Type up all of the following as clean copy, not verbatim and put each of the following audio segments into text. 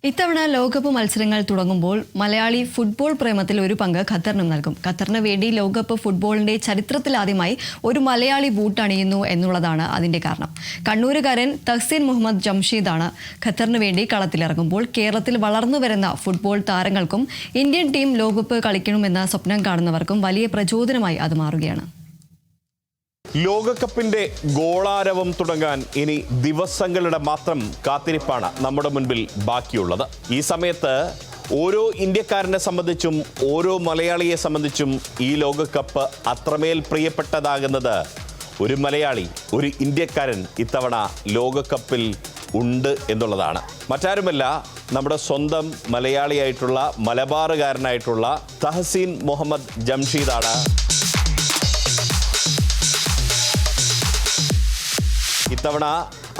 ഇത്തവണ ലോകകപ്പ് മത്സരങ്ങൾ തുടങ്ങുമ്പോൾ മലയാളി ഫുട്ബോൾ പ്രേമത്തിൽ ഒരു പങ്ക് ഖത്തറിനും നൽകും. ഖത്തറിന് വേണ്ടി ലോകകപ്പ് ഫുട്ബോളിന്റെ ചരിത്രത്തിലാദ്യമായി ഒരു മലയാളി ബൂട്ട് അണിയുന്നു എന്നുള്ളതാണ് അതിന്റെ കാരണം. കണ്ണൂരുകാരൻ തഹ്സീൻ മുഹമ്മദ് ജംഷീദാണ് ഖത്തറിന് വേണ്ടി കളത്തിലിറങ്ങുമ്പോൾ കേരളത്തിൽ വളർന്നു വരുന്ന ഫുട്ബോൾ താരങ്ങൾക്കും ഇന്ത്യൻ ടീം ലോകകപ്പ് കളിക്കണമെന്ന സ്വപ്നം കാണുന്നവർക്കും വലിയ പ്രചോദനമായി അത് മാറുകയാണ്. ലോകകപ്പിന്റെ ഗോളാരവം തുടങ്ങാൻ ഇനി ദിവസങ്ങളുടെ മാത്രം കാത്തിരിപ്പാണ് നമ്മുടെ മുൻപിൽ ബാക്കിയുള്ളത്. ഈ സമയത്ത് ഓരോ ഇന്ത്യക്കാരനെ സംബന്ധിച്ചും ഓരോ മലയാളിയെ സംബന്ധിച്ചും ഈ ലോകകപ്പ് അത്രമേൽ പ്രിയപ്പെട്ടതാകുന്നത് ഒരു മലയാളി, ഒരു ഇന്ത്യക്കാരൻ ഇത്തവണ ലോകകപ്പിൽ ഉണ്ട് എന്നുള്ളതാണ്. മറ്റാരുമല്ല, നമ്മുടെ സ്വന്തം മലയാളിയായിട്ടുള്ള മലബാറുകാരനായിട്ടുള്ള തഹ്സീൻ മുഹമ്മദ് ജംഷീദാണ്. ഇത്തവണ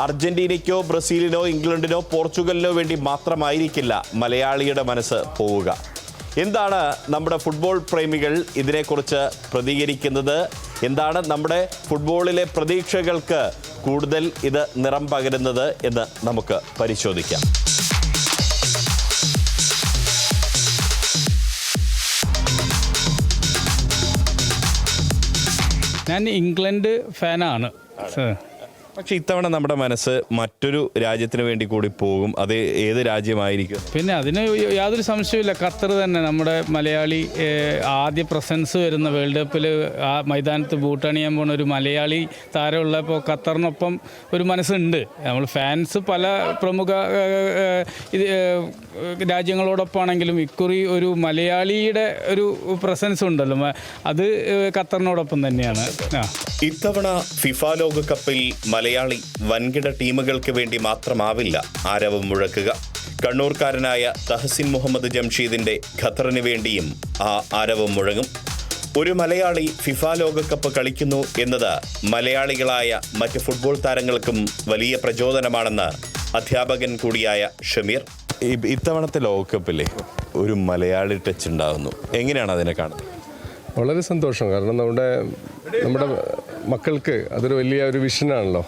അർജന്റീനയ്ക്കോ ബ്രസീലിനോ ഇംഗ്ലണ്ടിനോ പോർച്ചുഗലിനോ വേണ്ടി മാത്രമായിരിക്കില്ല മലയാളിയുടെ മനസ്സ് പോവുക. എന്താണ് നമ്മുടെ ഫുട്ബോൾ പ്രേമികൾ ഇതിനെക്കുറിച്ച് പ്രതികരിക്കുന്നത്? എന്താണ് നമ്മുടെ ഫുട്ബോളിലെ പ്രതീക്ഷകൾക്ക് കൂടുതൽ ഇത് നിറം പകരുന്നത് എന്ന് നമുക്ക് പരിശോധിക്കാം. ഞാൻ ഇംഗ്ലണ്ട് ഫാനാണ്. പക്ഷെ ഇത്തവണ നമ്മുടെ മനസ്സ് മറ്റൊരു രാജ്യത്തിന് വേണ്ടി കൂടി പോകും. അത് ഏത് രാജ്യമായിരിക്കും? പിന്നെ അതിന് യാതൊരു സംശയമില്ല, ഖത്തർ തന്നെ. നമ്മുടെ മലയാളി ആദ്യ പ്രസൻസ് വരുന്ന വേൾഡ് കപ്പിൽ ആ മൈതാനത്ത് ബൂട്ടണിയാൻ പോകുന്ന ഒരു മലയാളി താരമുള്ളപ്പോൾ ഖത്തറിനൊപ്പം ഒരു മനസ്സുണ്ട്. നമ്മൾ ഫാൻസ് പല പ്രമുഖ രാജ്യങ്ങളോടൊപ്പമാണെങ്കിലും ഇക്കുറി ഒരു മലയാളിയുടെ ഒരു പ്രസൻസ് ഉണ്ടല്ലോ, അത് ഖത്തറിനോടൊപ്പം തന്നെയാണ്. ഇത്തവണ ഫിഫ ലോകകപ്പിൽ മലയാളി വൻകിട ടീമുകൾക്ക് വേണ്ടി മാത്രമാവില്ല ആരവം മുഴക്കുക. കണ്ണൂർക്കാരനായ തഹ്സീൻ മുഹമ്മദ് ജംഷീദിന്റെ ഖത്തറിന് വേണ്ടിയും ആ ആരവം മുഴങ്ങും. ഒരു മലയാളി ഫിഫ ലോകകപ്പ് കളിക്കുന്നു എന്നത് മലയാളികളായ മറ്റ് ഫുട്ബോൾ താരങ്ങൾക്കും വലിയ പ്രചോദനമാണെന്ന് അധ്യാപകൻ കൂടിയായ ഷമീർ. ഇത്തവണത്തെ ലോകകപ്പിലെ ഒരു മലയാളി ടച്ച് ഉണ്ടാകുന്നു, എങ്ങനെയാണ് അതിനെ കാണുന്നത്? വളരെ സന്തോഷം. കാരണം നമ്മുടെ മക്കൾക്ക് അതൊരു വലിയ ഒരു വിഷനാണല്ലോ.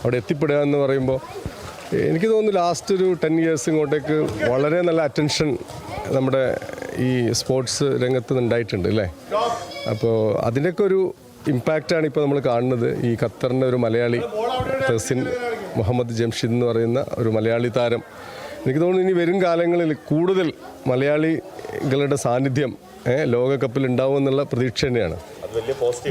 അവിടെ എത്തിപ്പെടുക എന്ന് പറയുമ്പോൾ എനിക്ക് തോന്നുന്നു ലാസ്റ്റ് ഒരു 10 years ഇങ്ങോട്ടേക്ക് വളരെ നല്ല അറ്റൻഷൻ നമ്മുടെ ഈ സ്പോർട്സ് രംഗത്ത് ഉണ്ടായിട്ടുണ്ട് അല്ലേ. അപ്പോൾ അതിൻ്റെയൊക്കെ ഒരു ഇമ്പാക്റ്റാണ് ഇപ്പോൾ നമ്മൾ കാണുന്നത്. ഈ ഖത്തറിൻ്റെ ഒരു മലയാളി തഹ്സീൻ മുഹമ്മദ് ജംഷീദ് എന്ന് പറയുന്ന ഒരു മലയാളി താരം, എനിക്ക് തോന്നുന്നു ഇനി വരും കാലങ്ങളിൽ കൂടുതൽ മലയാളികളുടെ സാന്നിധ്യം ലോകകപ്പിൽ ഉണ്ടാവും എന്നുള്ള പ്രതീക്ഷ തന്നെയാണ്.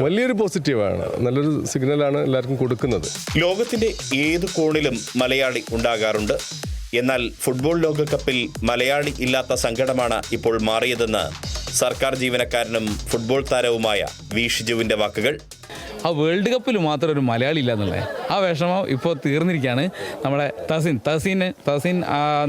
വലിയൊരു പോസിറ്റീവാണ്, നല്ലൊരു സിഗ്നലാണ് എല്ലാവർക്കും കൊടുക്കുന്നത്. ലോകത്തിന്റെ ഏത് കോണിലും മലയാളി ഉണ്ടാകാറുണ്ട്. എന്നാൽ ഫുട്ബോൾ ലോകകപ്പിൽ മലയാളി ഇല്ലാത്ത സങ്കടമാണ് ഇപ്പോൾ മാറിയതെന്ന് സർക്കാർ ജീവനക്കാരനും ഫുട്ബോൾ താരവുമായ വി ഷിജുവിന്റെ വാക്കുകൾ. ആ വേൾഡ് കപ്പിൽ മാത്രം ഒരു മലയാളി ഇല്ല എന്നുള്ളത് ആ വിഷമം ഇപ്പോൾ തീർന്നിരിക്കുകയാണ്. നമ്മുടെ തഹ്സീൻ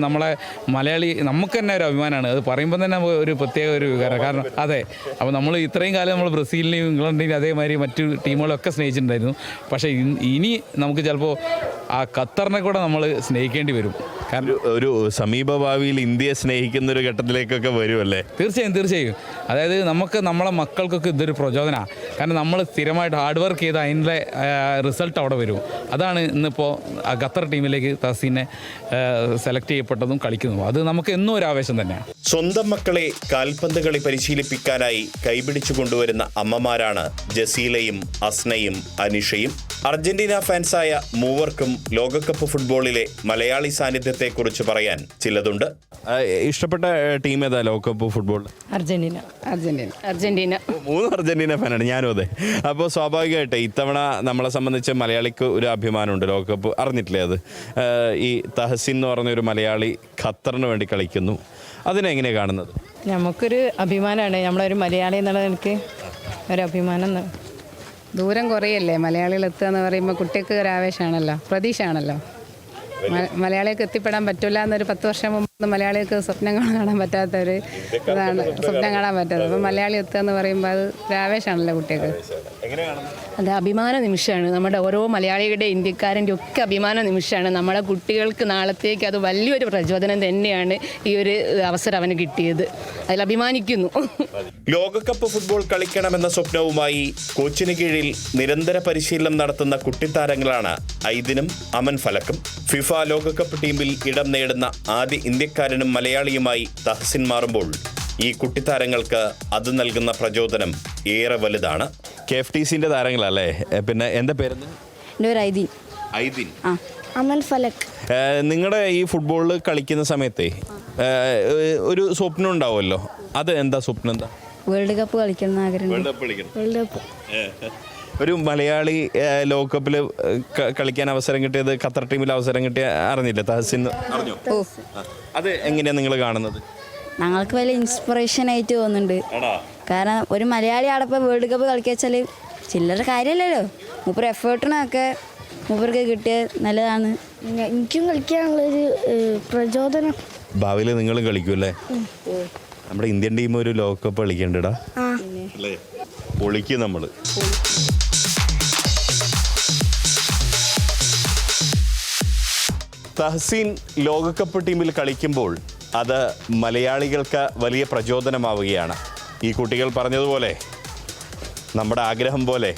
നമ്മളെ മലയാളി നമുക്ക് തന്നെ ഒരു അഭിമാനമാണ്. അത് പറയുമ്പോൾ തന്നെ ഒരു പ്രത്യേക ഒരു വികാരം. കാരണം അതെ, അപ്പോൾ നമ്മൾ ഇത്രയും കാലം നമ്മൾ ബ്രസീലിനെയും ഇംഗ്ലണ്ടിനെയും അതേമാതിരി മറ്റു ടീമുകളൊക്കെ സ്നേഹിച്ചിട്ടുണ്ടായിരുന്നു. പക്ഷേ ഇനി നമുക്ക് ചിലപ്പോൾ ആ ഖത്തറിനെ കൂടെ നമ്മൾ സ്നേഹിക്കേണ്ടി വരും. കാരണം ഒരു സമീപ ഭാവിയിൽ ഇന്ത്യയെ സ്നേഹിക്കുന്ന ഒരു ഘട്ടത്തിലേക്കൊക്കെ വരുമല്ലേ? തീർച്ചയായും. അതായത് നമ്മളെ മക്കൾക്കൊക്കെ ഇതൊരു പ്രചോദനമാണ്. കാരണം നമ്മൾ സ്ഥിരമായിട്ട് ഹാർഡ് വർക്ക് ചെയ്ത് അതിൻ്റെ റിസൾട്ട് അവിടെ വരും. അതാണ് ഇന്നിപ്പോൾ ഖത്തർ ടീമിലേക്ക് തഹ്സീനെ സെലക്ട് ചെയ്യപ്പെട്ടതും കളിക്കുന്നതും. അത് നമുക്ക് എന്നും ഒരു ആവേശം തന്നെയാണ്. സ്വന്തം മക്കളെ കാൽപന്ത് കളി പരിശീലിപ്പിക്കാനായി കൈപിടിച്ചു കൊണ്ടുവരുന്ന അമ്മമാരാണ് ജസീലയും അസ്നയും അനിഷയും. അർജന്റീന ഫാൻസായ മൂവർക്കും ലോകകപ്പ് ഫുട്ബോളിലെ മലയാളി സാന്നിധ്യത്തെക്കുറിച്ച് പറയാൻ ചിലതുണ്ട്. ഇഷ്ടപ്പെട്ട ടീം ഏതാ ലോകകപ്പ് ഫുട്ബോൾ? അർജന്റീന. 3 അർജന്റീന ഫാനാണ്, ഞാനും അതെ. അപ്പോൾ സ്വാഭാവികമായിട്ട് ഇത്തവണ നമ്മളെ സംബന്ധിച്ച് മലയാളിക്ക് ഒരു അഭിമാനമുണ്ട്. ലോകകപ്പ് അറിഞ്ഞിട്ടില്ലേ? അത് ഈ തഹ്സീൻ എന്ന് പറഞ്ഞ ഒരു മലയാളി ഖത്തറിന് വേണ്ടി കളിക്കുന്നു. അതിനെങ്ങനെയാണ് കാണുന്നത്? നമുക്കൊരു അഭിമാനമാണ്, നമ്മളൊരു മലയാളി എന്നുള്ളത് എനിക്ക് ഒരു അഭിമാനം. ദൂരം കുറയല്ലേ മലയാളികൾ എത്തുക എന്ന് പറയുമ്പോൾ കുട്ടികൾക്ക് ഒരു ആവേശമാണല്ലോ, പ്രതീക്ഷയാണല്ലോ. മലയാളികൾക്ക് എത്തിപ്പെടാൻ പറ്റില്ല എന്നൊരു 10 വർഷം മുമ്പ് മലയാളികൾക്ക് സ്വപ്നം കാണാൻ പറ്റാത്തൊരു ഇതാണ്, സ്വപ്നം കാണാൻ പറ്റാത്തത്. അപ്പം മലയാളി എത്തുക എന്ന് പറയുമ്പോൾ അത് ഒരു ആവേശമാണല്ലോ കുട്ടികൾക്ക്. അത് അഭിമാന നിമിഷമാണ്. നമ്മുടെ ഓരോ മലയാളികളുടെ ഇന്ത്യക്കാരൻ്റെ ഒക്കെ അഭിമാന നിമിഷമാണ്. നമ്മളെ കുട്ടികൾക്ക് നാളത്തേക്ക് അത് വലിയൊരു പ്രചോദനം തന്നെയാണ് ഈ ഒരു അവസരം അവന് കിട്ടിയത്. അതിൽ അഭിമാനിക്കുന്നു. ലോകകപ്പ് ഫുട്ബോൾ കളിക്കണമെന്ന സ്വപ്നവുമായി കോച്ചിന് കീഴിൽ നിരന്തര പരിശീലനം നടത്തുന്ന കുട്ടിത്താരങ്ങളാണ് ഐദിനും അമൻ ഫലക്കും. ഫിഫ ലോകകപ്പ് ടീമിൽ ഇടം നേടുന്ന ആദ്യ ഇന്ത്യക്കാരനും മലയാളിയുമായി തഹസിൻ മാറുമ്പോൾ ഈ കുട്ടിത്താരങ്ങൾക്ക് അത് നൽകുന്ന പ്രചോദനം ഏറെ വലുതാണ്. KFTCന്റെ താരങ്ങളല്ലേ? പിന്നെ എന്താ പേരെന്ന്? എൻ്റെ പേര് ഐദിൻ. ഐദിൻ. അമൻ ഫലക്. നിങ്ങളുടെ ഈ ഫുട്ബോൾ കളിക്കുന്ന സമയത്തെ ഒരു സ്വപ്നം ഉണ്ടാവുമല്ലോ, അത് എന്താ സ്വപ്നം? എന്താ? വേൾഡ് കപ്പ് കളിക്കുന്ന ആഗ്രഹം. World cup. ഒരു മലയാളി ലോകകപ്പിൽ കളിക്കാൻ അവസരം കിട്ടിയത്, ഖത്തർ ടീമിൽ അവസരം കിട്ടിയ അറിഞ്ഞില്ലേ? തഹസിൻ അറിഞ്ഞോ? അത് എങ്ങനെയാണ് നിങ്ങൾ കാണുന്നത്? ഞങ്ങൾക്ക് വലിയ ഇൻസ്പിറേഷൻ ആയിട്ട് തോന്നുന്നുണ്ട്. കാരണം ഒരു മലയാളി അവിടെ ഇപ്പോൾ വേൾഡ് കപ്പ് കളിക്കുക വെച്ചാൽ ചില്ലറ കാര്യമല്ലല്ലോ. മൂപ്പർ എഫേർട്ടിനൊക്കെ മൂപ്പർക്ക് കിട്ടിയത് നല്ലതാണ്. എനിക്കും കളിക്കാനുള്ളൊരു പ്രചോദനം. ഭാവിയിൽ നിങ്ങളും കളിക്കൂല്ലേ? നമ്മുടെ ഇന്ത്യൻ ടീം ഒരു ലോകകപ്പ് കളിക്കണ്ടടാ അല്ലേ? പൊളിക്കും നമ്മൾ. തഹസീൻ ലോകകപ്പ് ടീമിൽ കളിക്കുമ്പോൾ അത് മലയാളികൾക്ക് വലിയ പ്രചോദനമാവുകയാണ്. ഈ കുട്ടികൾ പറഞ്ഞതുപോലെ നമ്മുടെ ആഗ്രഹം പോലെ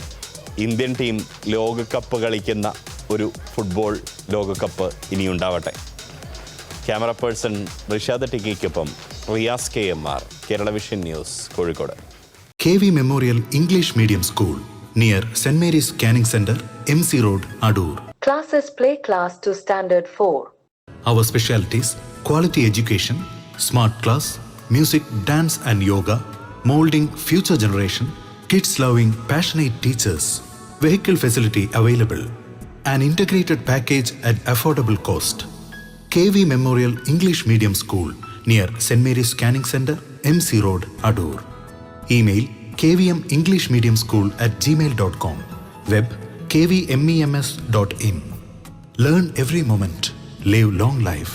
ഇന്ത്യൻ ടീം ലോകകപ്പ് കളിക്കുന്ന ഒരു ഫുട്ബോൾ ലോകകപ്പ് ഇനിയുണ്ടാവട്ടെ. ക്യാമറ പേഴ്സൺ റിഷാദ് ടിക്കിക്കൊപ്പം Riyas KMR, Kerala vision news, Kozhikode. KV Memorial English Medium School near St. Mary's Canning Center, MC Road, Adur. Classes play class to standard 4. Our specialties: quality education, smart class, music, dance and yoga, molding future generation, kids loving passionate teachers, vehicle facility available, an integrated package at affordable cost. KV Memorial English Medium School near St. Mary's Canning Center, MC Road, Adur. Email kvmenglishmediumschool@gmail.com. Web kvmems.in. Learn every moment. Live long life.